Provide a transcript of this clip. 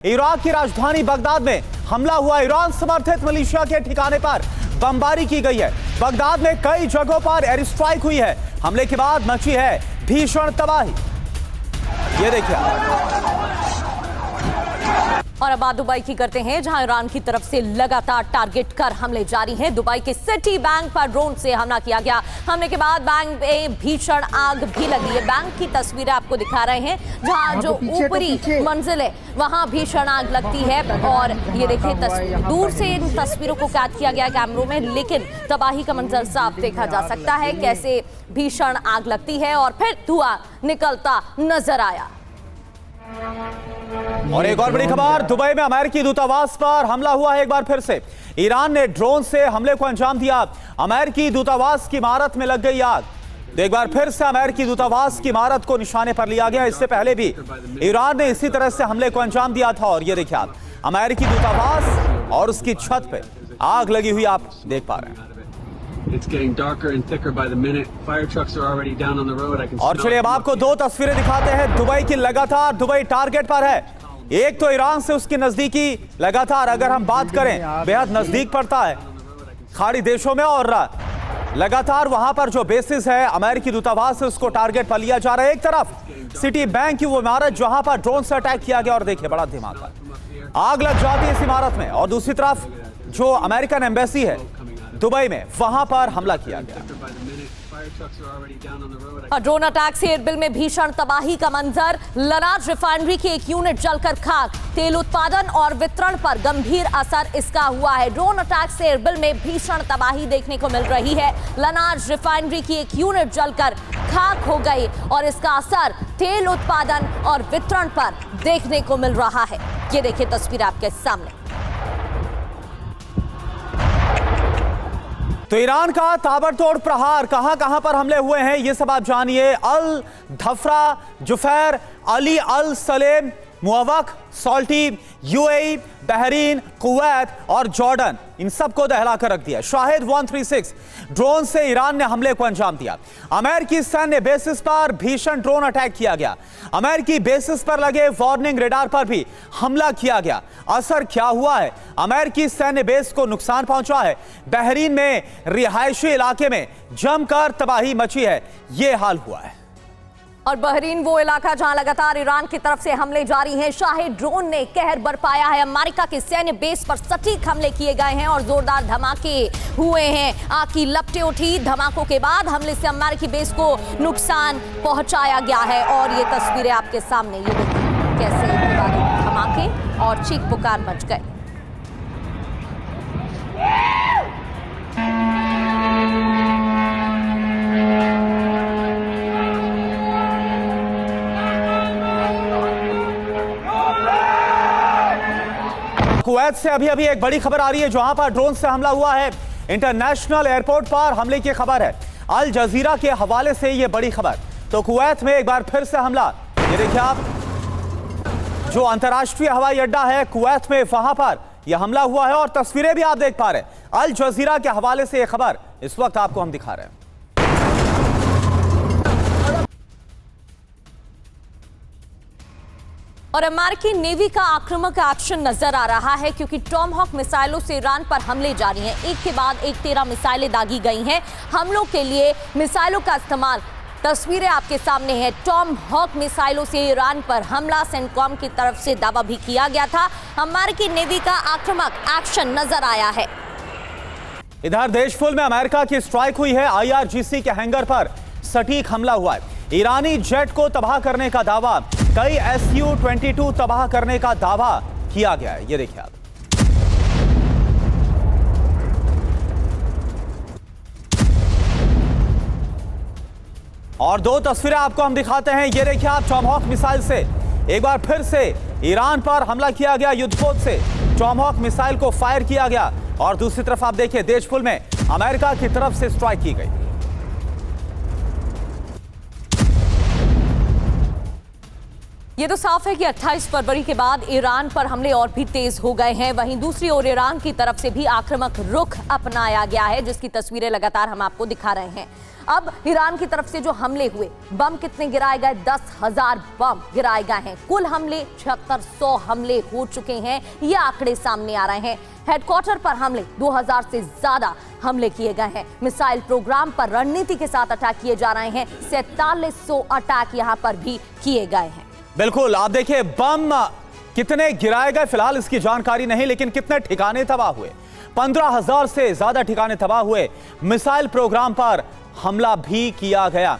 Iraq की राजधानी Baghdad में हमला हुआ। ईरान समर्थित मिलिशिया के ठिकाने पर बमबारी की गई है। बगदाद में कई जगहों पर एयर स्ट्राइक हुई है। हमले के बाद मची है भीषण तबाही। ये देखिए। और अब बात दुबई की करते हैं, जहां ईरान की तरफ से लगातार टारगेट कर हमले जारी हैं। दुबई के सिटी बैंक पर ड्रोन से हमला किया गया। हमले के बाद बैंक में भीषण आग भी लगी है। बैंक की तस्वीरें आपको दिखा रहे हैं, जहां जो ऊपरी मंजिल है वहां भीषण आग लगती है। और ये देखिए, दूर से इन तस्वीरों को कैद किया गया कैमरों में, लेकिन तबाही का मंजर साफ देखा जा सकता है। कैसे भीषण आग लगती है और फिर धुआं निकलता नजर आया। और एक और बड़ी खबर, दुबई में अमेरिकी दूतावास पर हमला हुआ है। एक बार फिर से ईरान ने ड्रोन से हमले को अंजाम दिया। अमेरिकी दूतावास की इमारत में लग गई आग। तो एक बार फिर से अमेरिकी दूतावास की इमारत को निशाने पर लिया गया। इससे पहले भी ईरान ने इसी तरह से हमले को अंजाम दिया था। और ये देखिए आप, अमेरिकी दूतावास और उसकी छत पे आग लगी हुई आप देख पा रहे हैं। और चलिए अब आपको दो तस्वीरें दिखाते हैं दुबई की। लगातार दुबई टारगेट पर है। एक तो ईरान से उसकी नजदीकी लगातार, अगर हम बात करें, बेहद नजदीक पड़ता है खाड़ी देशों में। और लगातार वहां पर जो बेसिस है अमेरिकी दूतावास से, उसको टारगेट पर लिया जा रहा है। एक तरफ सिटी बैंक की वो इमारत जहां पर ड्रोन से अटैक किया गया, और देखिए बड़ा धमाका, आग लग जाती है इस इमारत में। और दूसरी तरफ जो अमेरिकन एम्बेसी है दुबई में, वहां पर हमला किया गया। ड्रोन अटैक से एरबिल में भीषण तबाही का मंजर। लनाज रिफाइनरी की एक यूनिट जलकर खाक। तेल उत्पादन और वितरण पर गंभीर असर इसका हुआ है। ड्रोन अटैक से एरबिल में भीषण तबाही देखने को मिल रही है। लनाज रिफाइनरी की एक यूनिट जलकर खाक हो गई और इसका असर तेल उत्पादन और वितरण पर देखने को मिल रहा है। ये देखिए तस्वीर आपके सामने। तो ईरान का ताबड़तोड़ प्रहार, कहां कहां पर हमले हुए हैं ये सब आप जानिए। Al Dhafra, Jufair, Ali Al Salem, Muwaffaq, Salti, UAE, Bahrain, Kuwait और जॉर्डन, इन सबको दहला कर रख दिया। शाहिद 136 ड्रोन से ईरान ने हमले को अंजाम दिया। अमेरिकी सैन्य बेसिस पर भीषण ड्रोन अटैक किया गया। अमेरिकी बेसिस पर लगे वार्निंग रेडार पर भी हमला किया गया। असर क्या हुआ है? अमेरिकी सैन्य बेस को नुकसान पहुंचा है। बहरीन में रिहायशी इलाके में जमकर तबाही मची है। यह हाल हुआ है। और बहरीन वो इलाका जहां लगातार ईरान की तरफ से हमले जारी हैं। शाहिद ड्रोन ने कहर बरपाया है। अमेरिका के सैन्य बेस पर सटीक हमले किए गए हैं और जोरदार धमाके हुए हैं। आग की लपटें उठी। धमाकों के बाद हमले से अमेरिकी बेस को नुकसान पहुंचाया गया है। और ये तस्वीरें आपके सामने, ये देखिए कैसे धमाके और चीख पुकार मच गए। कुवैत से अभी अभी एक बड़ी खबर आ रही है, जहां पर ड्रोन से हमला हुआ है। इंटरनेशनल एयरपोर्ट पर हमले की खबर है। अल जजीरा के हवाले से यह बड़ी खबर। तो कुवैत में एक बार फिर से हमला। ये देखिए आप, जो अंतर्राष्ट्रीय हवाई अड्डा है कुवैत में, वहां पर यह हमला हुआ है। और तस्वीरें भी आप देख पा रहे हैं। अल जजीरा के हवाले से यह खबर इस वक्त आपको हम दिखा रहे हैं। और अमेरिकी नेवी का आक्रामक एक्शन नजर आ रहा है, क्योंकि टॉमहॉक मिसाइलों से ईरान पर हमले जारी हैं। एक के बाद एक 13 मिसाइलें दागी गई हैं। हमलों के लिए मिसाइलों का इस्तेमाल, तस्वीरें आपके सामने हैं। टॉमहॉक मिसाइलों से ईरान पर हमला सेंटकॉम की तरफ से दावा भी किया गया था। अमेरिकी नेवी का आक्रामक एक्शन नजर आया है। इधर देशफुल में अमेरिका की स्ट्राइक हुई है। IRGC के हैंगर पर सटीक हमला हुआ है। ईरानी जेट को तबाह करने का दावा, कई Su-22 तबाह करने का दावा किया गया है। ये देखिए आप, और दो तस्वीरें आपको हम दिखाते हैं। ये देखिए आप, टॉमहॉक मिसाइल से एक बार फिर से ईरान पर हमला किया गया। युद्धपोत से टॉमहॉक मिसाइल को फायर किया गया। और दूसरी तरफ आप देखिए, देशफुल में अमेरिका की तरफ से स्ट्राइक की गई। ये तो साफ है कि 28 फरवरी के बाद ईरान पर हमले और भी तेज हो गए हैं। वहीं दूसरी ओर ईरान की तरफ से भी आक्रामक रुख अपनाया गया है, जिसकी तस्वीरें लगातार हम आपको दिखा रहे हैं। अब ईरान की तरफ से जो हमले हुए, बम कितने गिराए गए? 10,000 बम गिराए गए हैं। कुल हमले 7600 हमले हो चुके हैं, ये आंकड़े सामने आ रहे हैं। हेडक्वार्टर पर हमले 2000 से ज्यादा हमले किए गए हैं। मिसाइल प्रोग्राम पर रणनीति के साथ अटैक किए जा रहे हैं। 4700 अटैक यहां पर भी किए गए हैं। बिल्कुल, आप देखिए बम कितने गिराए गए फिलहाल इसकी जानकारी नहीं, लेकिन कितने ठिकाने तबाह हुए? 15,000 से ज्यादा ठिकाने तबाह हुए। मिसाइल प्रोग्राम पर हमला भी किया गया।